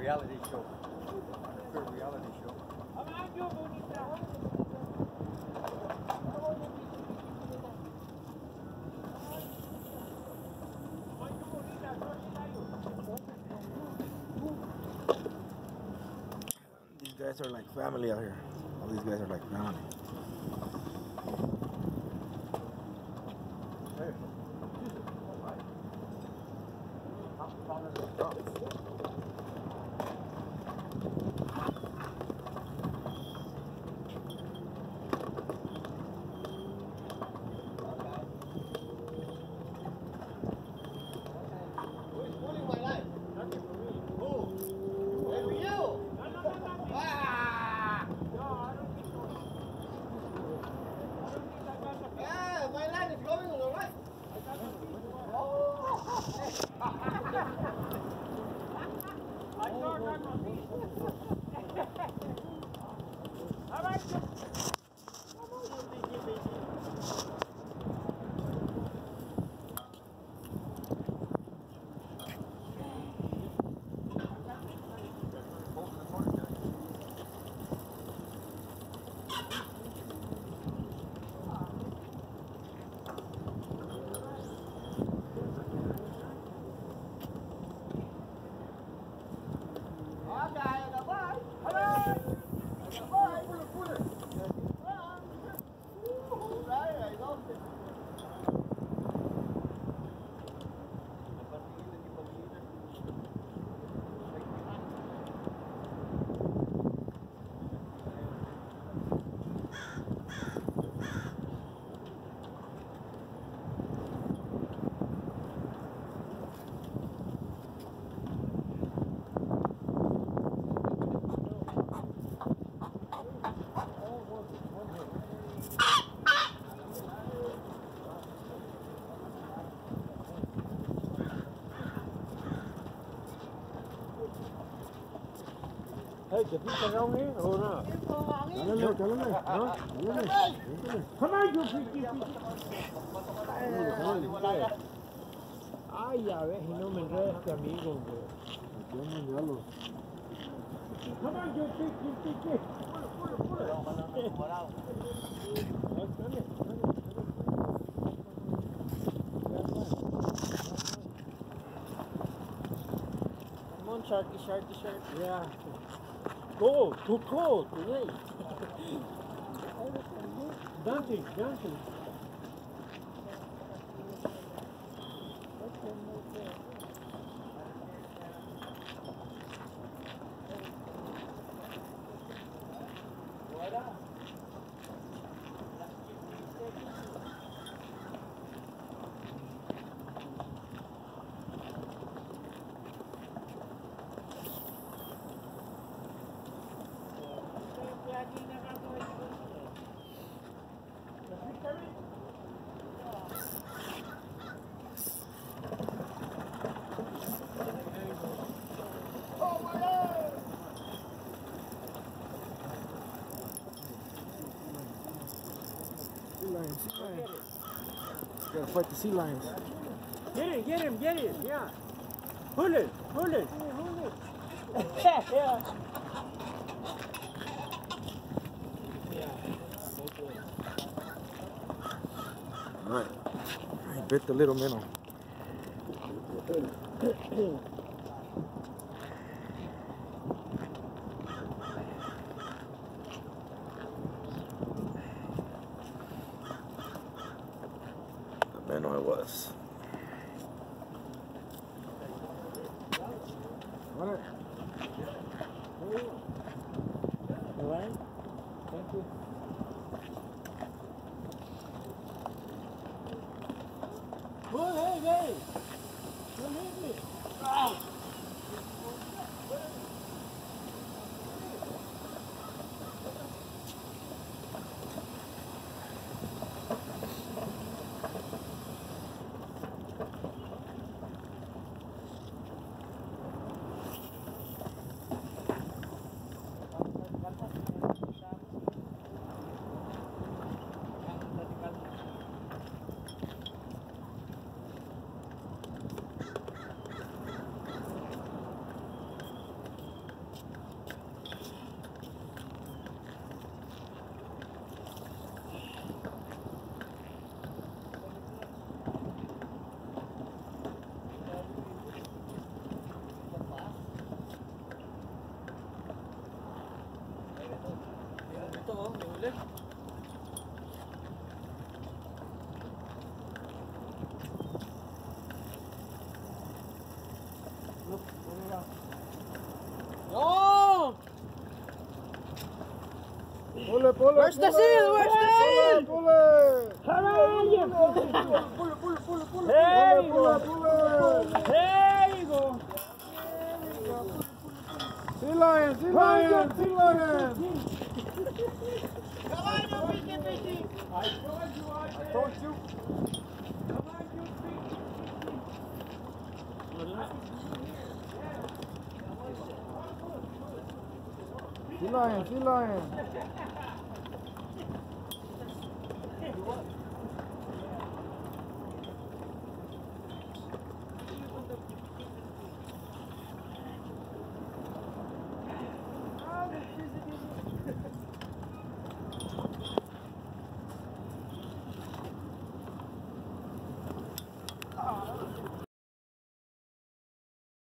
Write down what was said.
reality show. A reality show. These guys are like family out here. All these guys are like family. Hey, ¿te pica around here or not? Dale, ¿no? Come on, you picky. Ay, ya ves, y no me enredes este amigo, hombre. Come on, you picky. Come on, Sharky. Yeah. Cold, too cold today. Dancing. Sea lions. Gotta fight the sea lions. Get him, yeah. Pull it. Yeah. Alright. I bit the little minnow. The minnow it was. Alright. Alright. Thank you. Hey. Don't hit me. No! Pull it, pull it. Where's the seal? Where's the seal? Pull it. Hurry! Pull it. There you Pull go. it, pull it. There you go. Sea lion, sea lion, sea lion. I told you. Sea lion, sea lion.